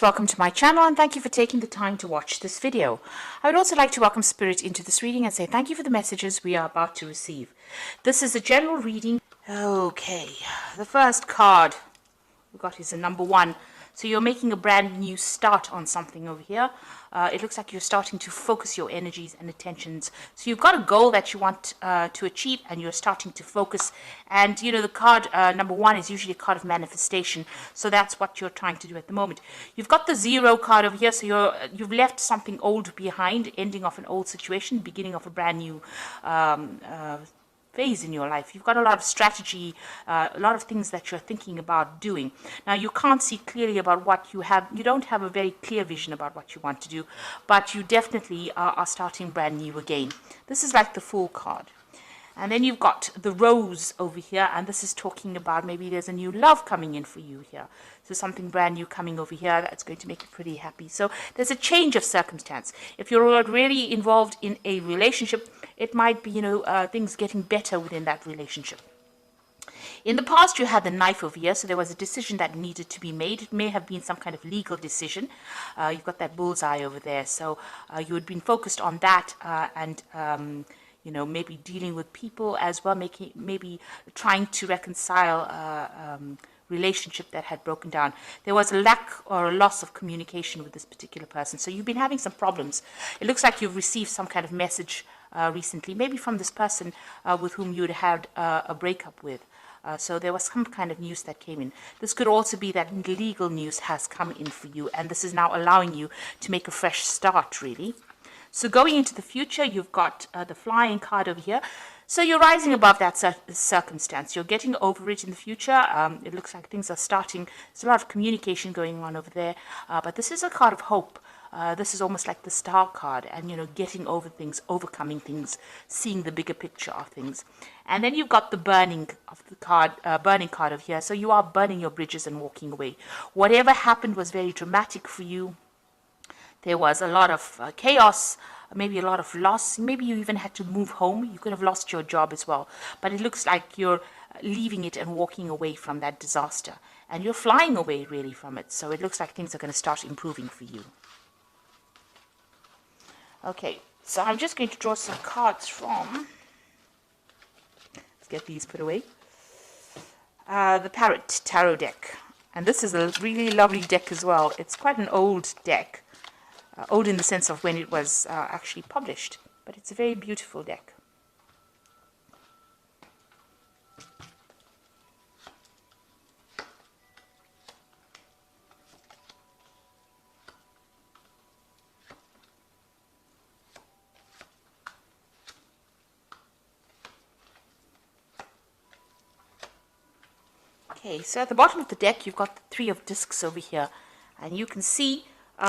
Welcome to my channel and thank you for taking the time to watch this video. I would also like to welcome Spirit into this reading and say thank you for the messages we are about to receive. This is a general reading. Okay, the first card we got is a number 1. So you're making a brand new start on something over here. It looks like you're starting to focus your energies and attentions. So you've got a goal that you want to achieve and you're starting to focus. And you know, the card number 1 is usually a card of manifestation. So that's what you're trying to do at the moment. You've got the 0 card over here. So you've left something old behind, ending off an old situation, beginning of a brand new phase in your life. You've got a lot of strategy, a lot of things that you're thinking about doing. Now you can't see clearly about what you have. You don't have a very clear vision about what you want to do, but you definitely are starting brand new again. This is like the Fool card. And then you've got the Rose over here, and this is talking about maybe there's a new love coming in for you here. So something brand new coming over here that's going to make you pretty happy. So there's a change of circumstance. If you're already involved in a relationship, it might be, things getting better within that relationship. In the past, you had the Knife over here, so there was a decision that needed to be made. It may have been some kind of legal decision. You've got that bullseye over there, so you had been focused on that and maybe dealing with people as well, maybe trying to reconcile relationship that had broken down. There was a lack or a loss of communication with this particular person. So you've been having some problems. It looks like you've received some kind of message recently, maybe from this person with whom you'd had a breakup with. So there was some kind of news that came in. This could also be that legal news has come in for you, and this is now allowing you to make a fresh start, really. So going into the future, you've got the Flying card over here. So you're rising above that circumstance. You're getting over it in the future. It looks like things are starting. There's a lot of communication going on over there. But this is a card of hope. This is almost like the Star card, and getting over things, overcoming things, seeing the bigger picture of things. And then you've got the burning card over here. So you are burning your bridges and walking away. Whatever happened was very dramatic for you. There was a lot of chaos, maybe a lot of loss. Maybe you even had to move home. You could have lost your job as well. But it looks like you're leaving it and walking away from that disaster. And you're flying away, really, from it. So it looks like things are going to start improving for you. Okay, so I'm just going to draw some cards from... Let's get these put away. The Parrot Tarot deck. And this is a really lovely deck as well. It's quite an old deck. Old in the sense of when it was actually published, but it's a very beautiful deck. Okay, so at the bottom of the deck, you've got the 3 of discs over here, and you can see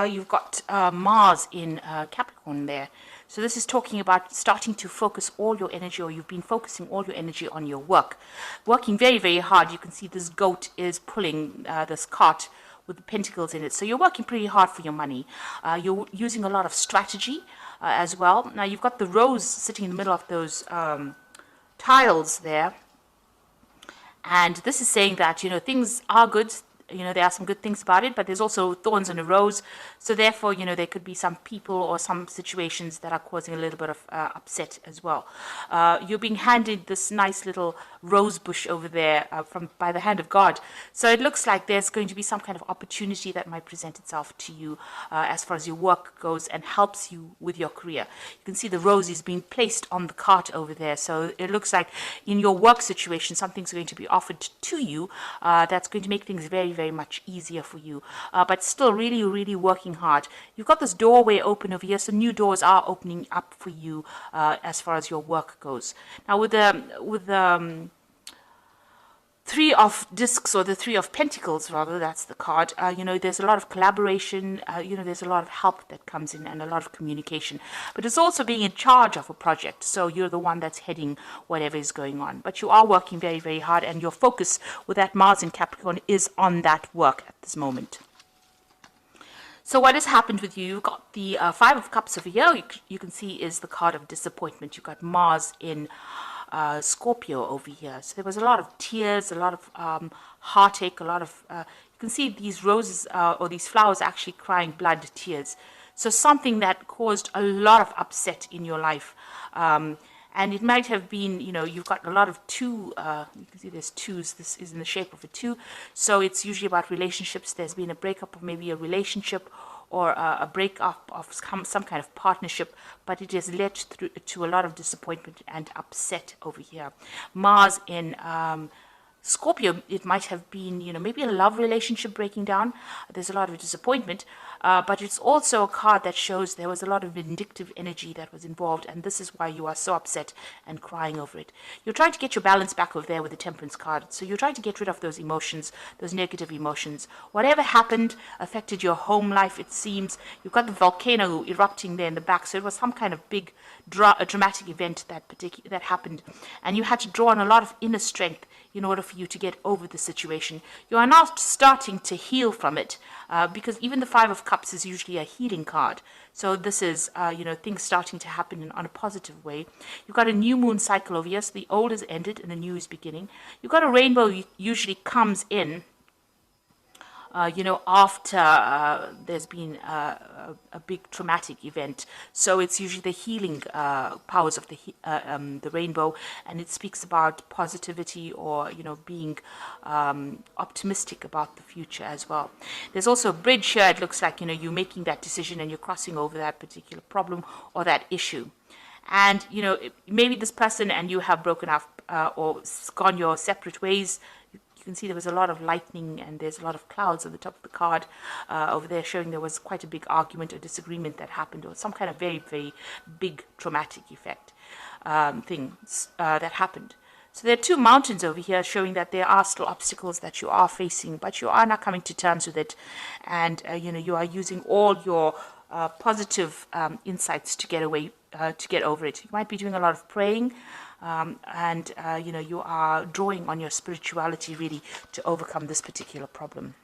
you've got Mars in Capricorn there. So this is talking about starting to focus all your energy, or you've been focusing all your energy on your work. Working very, very hard. You can see this goat is pulling this cart with the pentacles in it. So you're working pretty hard for your money. You're using a lot of strategy as well. Now you've got the Rose sitting in the middle of those tiles there. And this is saying that, things are good. There are some good things about it, but there's also thorns in a rose. So therefore, there could be some people or some situations that are causing a little bit of upset as well. You're being handed this nice little rose bush over there by the hand of God. So it looks like there's going to be some kind of opportunity that might present itself to you as far as your work goes and helps you with your career. You can see the rose is being placed on the cart over there. So it looks like in your work situation, something's going to be offered to you that's going to make things very, very much easier for you, but still really, really working hard. You've got this doorway open over here, so new doors are opening up for you as far as your work goes. Now with the 3 of discs, or the 3 of pentacles rather, that's the card, there's a lot of collaboration, there's a lot of help that comes in and a lot of communication, but it's also being in charge of a project. So you're the one that's heading whatever is going on, but you are working very, very hard, and your focus with that Mars in Capricorn is on that work at this moment. So what has happened with you? You've got the 5 of Cups over here. You can see is the card of disappointment. You've got Mars in Scorpio over here. So there was a lot of tears, a lot of heartache, a lot of, you can see these roses or these flowers actually crying blood tears. So something that caused a lot of upset in your life. And it might have been, you know, you've got a lot of two, you can see there's twos, this is in the shape of a two. So it's usually about relationships. There's been a breakup of maybe a relationship or a breakup of some kind of partnership, but it has led to a lot of disappointment and upset over here. Mars in Scorpio, it might have been, you know, maybe a love relationship breaking down. There's a lot of disappointment, but it's also a card that shows there was a lot of vindictive energy that was involved, and this is why you are so upset and crying over it. You're trying to get your balance back over there with the Temperance card, so you're trying to get rid of those emotions, those negative emotions. Whatever happened affected your home life, it seems. You've got the volcano erupting there in the back, so it was some kind of big dramatic event that happened, and you had to draw on a lot of inner strength in order for you to get over the situation. You are now starting to heal from it, because even the Five of Cups is usually a healing card. So this is, you know, things starting to happen on a positive way. You've got a new moon cycle over here, so the old is ended and the new is beginning. You've got a rainbow usually comes in, you know, after there's been a big traumatic event. So it's usually the healing powers of the rainbow, and it speaks about positivity or, you know, being optimistic about the future as well. There's also a bridge here. It looks like, you know, you're making that decision and you're crossing over that particular problem or that issue. And, you know, maybe this person and you have broken up or gone your separate ways. You can see there was a lot of lightning and there's a lot of clouds at the top of the card over there, showing there was quite a big argument or disagreement that happened, or some kind of very, very big traumatic effect things that happened. So there are two mountains over here showing that there are still obstacles that you are facing, but you are not coming to terms with it. And, you know, you are using all your positive insights to get away, to get over it. You might be doing a lot of praying. And you know, you are drawing on your spirituality really to overcome this particular problem.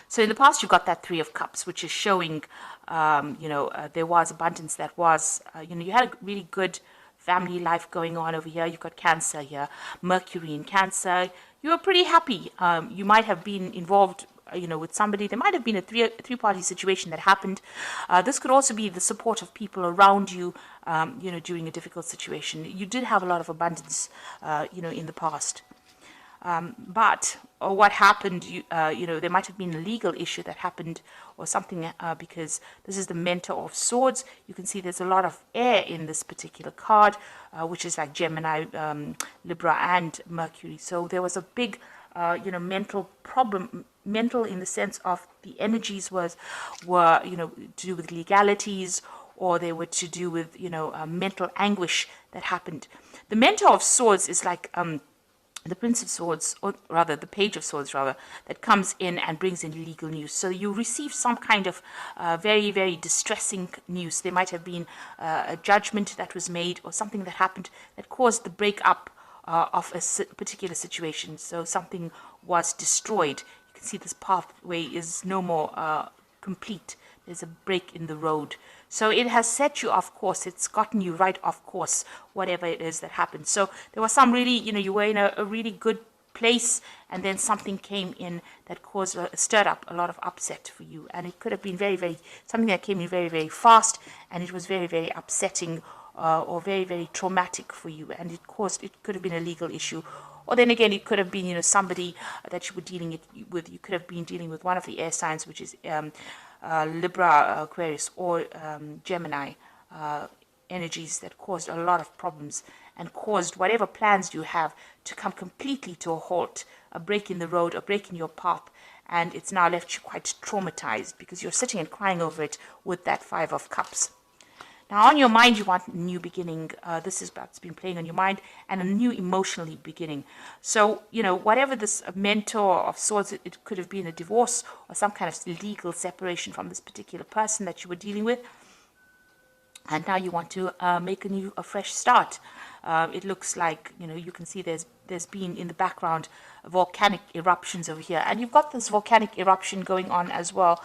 So in the past, you've got that Three of Cups, which is showing, you know, there was abundance, that was, you know, you had a really good family life going on over here. You've got Cancer here, Mercury in Cancer. You were pretty happy. You might have been involved, you know, with somebody. There might have been a three-party situation that happened. This could also be the support of people around you, you know, during a difficult situation. You did have a lot of abundance, you know, in the past. But what happened, you know, there might have been a legal issue that happened or something, because this is the Mentor of Swords. You can see there's a lot of air in this particular card, which is like Gemini, Libra, and Mercury. So there was a big, you know, mental problem, mental in the sense of the energies were, you know, to do with legalities, or they were to do with, you know, mental anguish that happened. The Mentor of Swords is like the Prince of Swords, or rather the Page of Swords, rather, that comes in and brings in legal news. So you receive some kind of very, very distressing news. There might have been a judgment that was made or something that happened that caused the breakup of a particular situation. So something was destroyed. You can see this pathway is no more complete. There's a break in the road. So it has set you off course. It's gotten you right off course, whatever it is that happened. So there was some really, you know, you were in a really good place, and then something came in that caused, stirred up a lot of upset for you. And it could have been very, very, something that came in very, very fast, and it was very, very upsetting or very, very traumatic for you. And it could have been a legal issue. Or then again, it could have been, you know, somebody that you were dealing with. You could have been dealing with one of the air signs, which is Libra, Aquarius, or Gemini energies that caused a lot of problems and caused whatever plans you have to come completely to a halt, a break in the road, a break in your path, and it's now left you quite traumatized because you're sitting and crying over it with that Five of Cups. Now, on your mind, you want a new beginning. This is what's been playing on your mind, and a new emotionally beginning. So, you know, whatever this Mentor of Swords, it could have been a divorce or some kind of legal separation from this particular person that you were dealing with. And now you want to make a fresh start. It looks like, you know, you can see there's there's been in the background volcanic eruptions over here. And you've got this volcanic eruption going on as well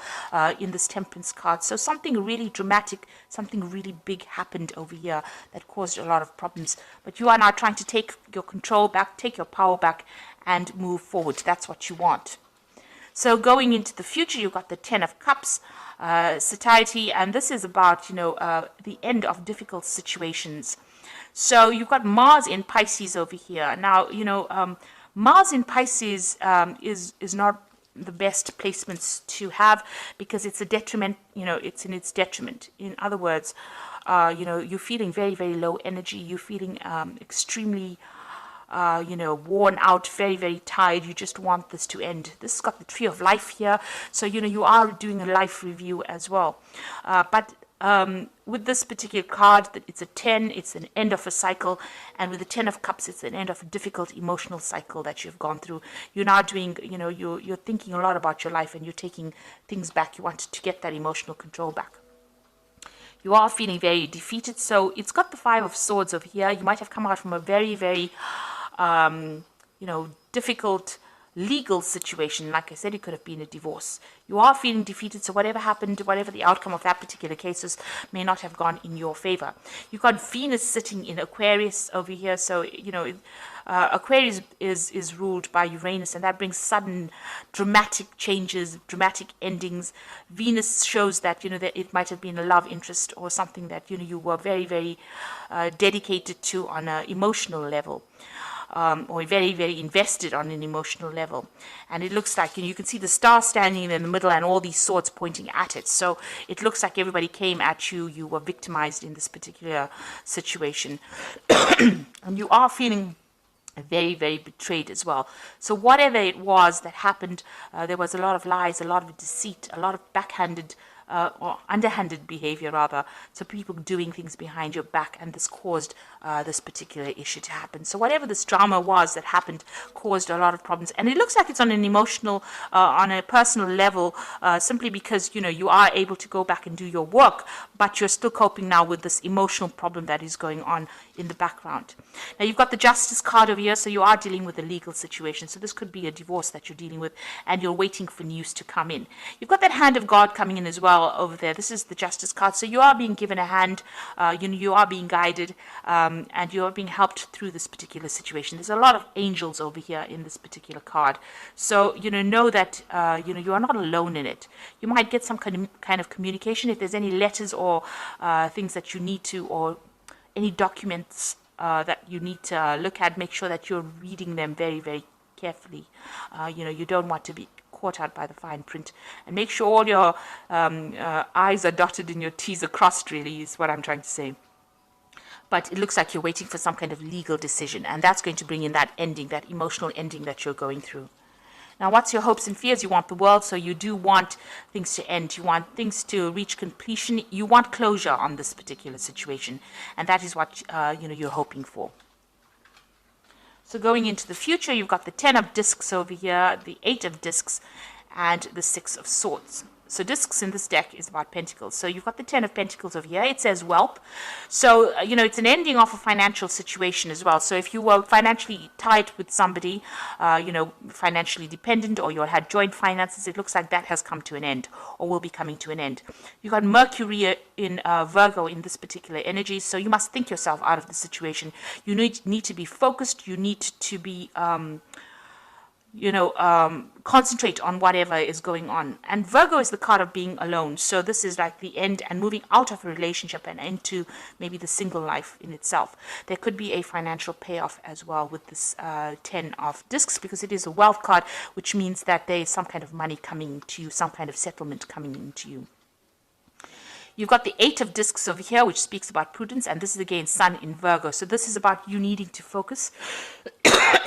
in this Temperance card. So something really dramatic, something really big happened over here that caused a lot of problems. But you are now trying to take your control back, take your power back, and move forward. That's what you want. So going into the future, you've got the Ten of Cups, satiety, and this is about, the end of difficult situations. So you've got Mars in Pisces over here. Now, Mars in Pisces is not the best placements to have because it's a detriment, it's in its detriment. In other words, you're feeling very, very low energy. You're feeling extremely worn out, very, very tired. You just want this to end. This has got the Tree of Life here. So, you are doing a life review as well. But with this particular card, it's a 10, it's an end of a cycle. And with the 10 of Cups, it's an end of a difficult emotional cycle that you've gone through. You're now doing, you're thinking a lot about your life and you're taking things back. You want to get that emotional control back. You are feeling very defeated. So it's got the Five of Swords over here. You might have come out from a very, very difficult legal situation. Like I said, it could have been a divorce. You are feeling defeated, so whatever happened, whatever the outcome of that particular case may not have gone in your favor. You've got Venus sitting in Aquarius over here, so Aquarius is ruled by Uranus, and that brings sudden dramatic changes, dramatic endings. Venus shows that that it might have been a love interest or something that you were very, very dedicated to on an emotional level. Or very, very invested on an emotional level. And it looks like, you can see the star standing in the middle and all these swords pointing at it. So it looks like everybody came at you. You were victimized in this particular situation. And you are feeling very, very betrayed as well. So whatever it was that happened, there was a lot of lies, a lot of deceit, a lot of backhanded or underhanded behavior rather, so people doing things behind your back, and this caused this particular issue to happen. So whatever this drama was that happened caused a lot of problems, and it looks like it's on an emotional, on a personal level, simply because you are able to go back and do your work, but you're still coping now with this emotional problem that is going on in the background. Now you've got the Justice card over here, so you are dealing with a legal situation. So this could be a divorce that you're dealing with, and you're waiting for news to come in. You've got that Hand of God coming in as well over there. This is the Justice card. So you are being given a hand, you are being guided, and you are being helped through this particular situation. There's a lot of angels over here in this particular card. So, know that, you are not alone in it. You might get some kind of communication if there's any letters or things that you need to, or any documents that you need to look at. Make sure that you're reading them very, very carefully. You don't want to be caught out by the fine print, and make sure all your I's are dotted and your T's are crossed, really, is what I'm trying to say. But it looks like you're waiting for some kind of legal decision, and that's going to bring in that ending, that emotional ending that you're going through. Now, what's your hopes and fears? You want the world, so you do want things to end. You want things to reach completion. You want closure on this particular situation, and that is what you're hoping for. So going into the future, you've got the 10 of discs over here, the 8 of discs, and the 6 of swords. So discs in this deck is about pentacles. So you've got the 10 of pentacles over here. It says wealth. So, it's an ending of a financial situation as well. So if you were financially tied with somebody, financially dependent, or you had joint finances, it looks like that has come to an end, or will be coming to an end. You've got Mercury in Virgo in this particular energy. So you must think yourself out of the situation. You need to be focused. You need to be concentrate on whatever is going on. And Virgo is the card of being alone. So this is like the end and moving out of a relationship and into maybe the single life in itself. There could be a financial payoff as well with this 10 of discs, because it is a wealth card, which means that there is some kind of money coming to you, some kind of settlement coming into you. You've got the 8 of discs over here, which speaks about prudence, and this is again Sun in Virgo. So this is about you needing to focus,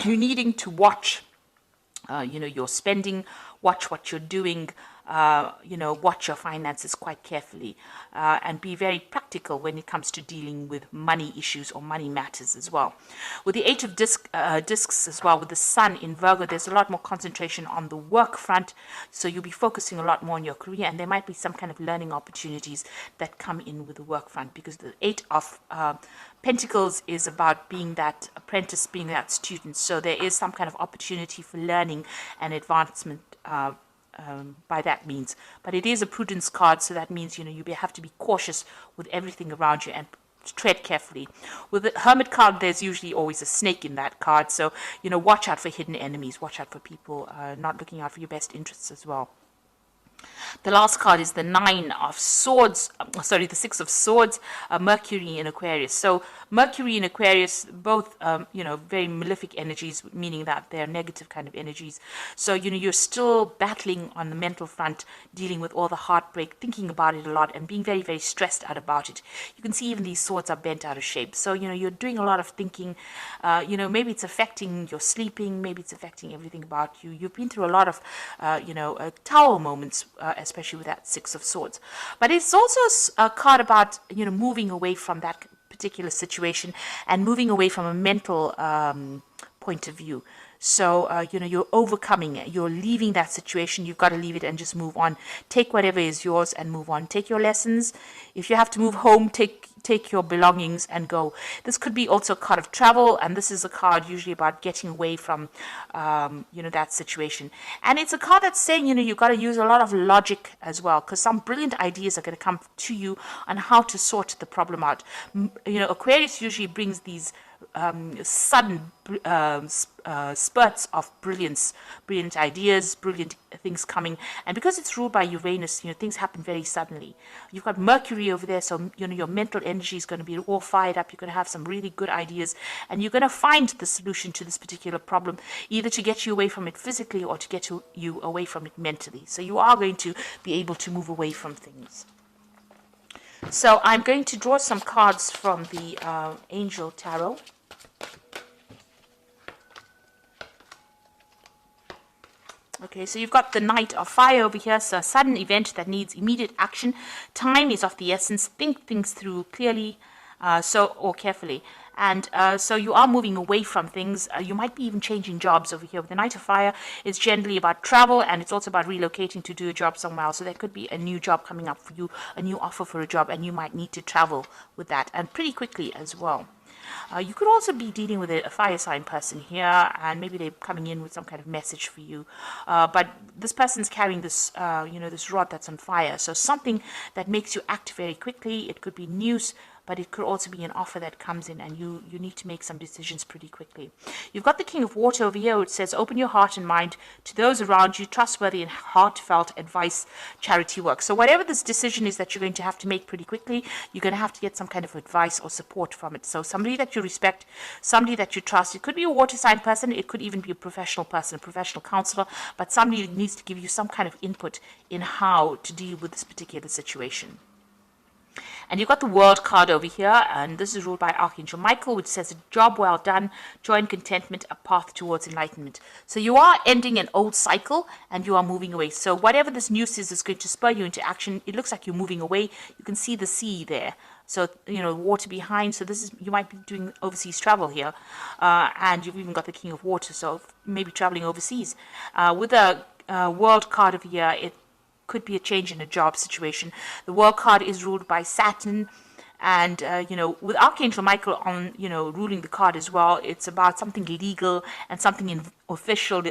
you needing to watch your spending, watch what you're doing, watch your finances quite carefully, and be very practical when it comes to dealing with money issues or money matters as well. With the Eight of Discs as well, with the Sun in Virgo, there's a lot more concentration on the work front, so you'll be focusing a lot more on your career, and there might be some kind of learning opportunities that come in with the work front, because the Eight of Pentacles is about being that apprentice, being that student, so there is some kind of opportunity for learning and advancement by that means. But it is a prudence card, so that means you have to be cautious with everything around you and tread carefully. With the Hermit card, there's usually always a snake in that card, so watch out for hidden enemies, watch out for people not looking out for your best interests as well. The last card is the Nine of Swords, the Six of Swords, Mercury in Aquarius. So Mercury in Aquarius, both, very malefic energies, meaning that they're negative kind of energies. So, you're still battling on the mental front, dealing with all the heartbreak, thinking about it a lot, and being very, very stressed out about it. You can see even these swords are bent out of shape. So, you're doing a lot of thinking. Maybe it's affecting your sleeping, maybe it's affecting everything about you. You've been through a lot of, tower moments, especially with that Six of Swords. But it's also a card about, moving away from that particular situation and moving away from a mental point of view. So, you're overcoming it. You're leaving that situation. You've got to leave it and just move on. Take whatever is yours and move on. Take your lessons. If you have to move home, take your belongings and go. This could be also a card of travel, and this is a card usually about getting away from, that situation. And it's a card that's saying, you've got to use a lot of logic as well, because some brilliant ideas are going to come to you on how to sort the problem out. Aquarius usually brings these sudden spurts of brilliant ideas, brilliant things coming. And because it's ruled by Uranus, things happen very suddenly. You've got Mercury over there, so your mental energy is going to be all fired up. You're going to have some really good ideas, and you're going to find the solution to this particular problem, either to get you away from it physically or to get you away from it mentally. So you are going to be able to move away from things. So I'm going to draw some cards from the Angel Tarot. Okay, so you've got the Knight of Fire over here, so a sudden event that needs immediate action. Time is of the essence. Think things through clearly or carefully. And so you are moving away from things. You might be even changing jobs over here. With the Knight of Fire, it's generally about travel, and it's also about relocating to do a job somewhere else. So there could be a new job coming up for you, a new offer for a job, and you might need to travel with that, and pretty quickly as well. You could also be dealing with a fire sign person here, and maybe they're coming in with some kind of message for you. But this person's carrying this, this rod that's on fire. So something that makes you act very quickly. It could be news, but it could also be an offer that comes in, and you need to make some decisions pretty quickly. You've got the King of Water over here, which says, open your heart and mind to those around you, trustworthy and heartfelt advice, charity work. So whatever this decision is that you're going to have to make pretty quickly, you're going to have to get some kind of advice or support from it. So somebody that you respect, somebody that you trust. It could be a water sign person, it could even be a professional person, a professional counselor, but somebody needs to give you some kind of input in how to deal with this particular situation. And you've got the World card over here, and this is ruled by Archangel Michael, which says, a job well done, joy and contentment, a path towards enlightenment. So you are ending an old cycle, and you are moving away. So whatever this news is going to spur you into action. It looks like you're moving away. You can see the sea there. So, water behind. So you might be doing overseas travel here. And you've even got the King of Water, so maybe traveling overseas. With the World card over here, it could be a change in a job situation. The World card is ruled by Saturn, and with Archangel Michael on ruling the card as well, it's about something legal and something official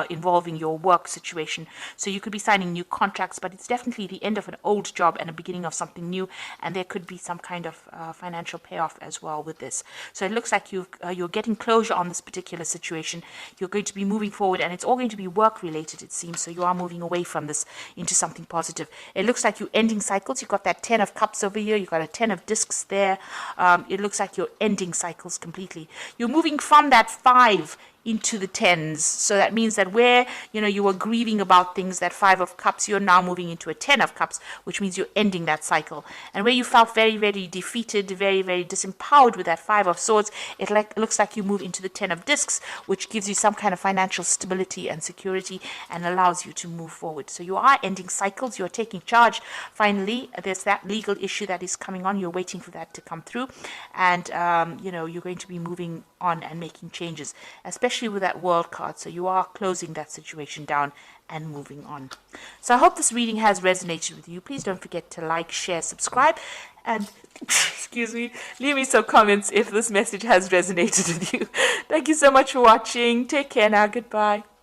involving your work situation. So you could be signing new contracts, but it's definitely the end of an old job and a beginning of something new, and there could be some kind of financial payoff as well with this. So it looks like you're getting closure on this particular situation. You're going to be moving forward, and it's all going to be work related, it seems. So you are moving away from this into something positive. It looks like you're ending cycles. You've got that 10 of Cups over here. You've got a 10 of Discs there. It looks like you're ending cycles completely. You're moving from that 5 into the tens. So that means that where, you were grieving about things, that Five of Cups, you're now moving into a Ten of Cups, which means you're ending that cycle. And where you felt very, very defeated, very, very disempowered with that Five of Swords, it looks like you move into the Ten of Discs, which gives you some kind of financial stability and security and allows you to move forward. So you are ending cycles, you're taking charge. Finally, there's that legal issue that is coming on. You're waiting for that to come through. And, you're going to be moving on and making changes, especially with that World card. So you are closing that situation down and moving on. So I hope this reading has resonated with you. Please don't forget to like, share, subscribe, and excuse me, leave me some comments if this message has resonated with you. Thank you so much for watching. Take care now. Goodbye.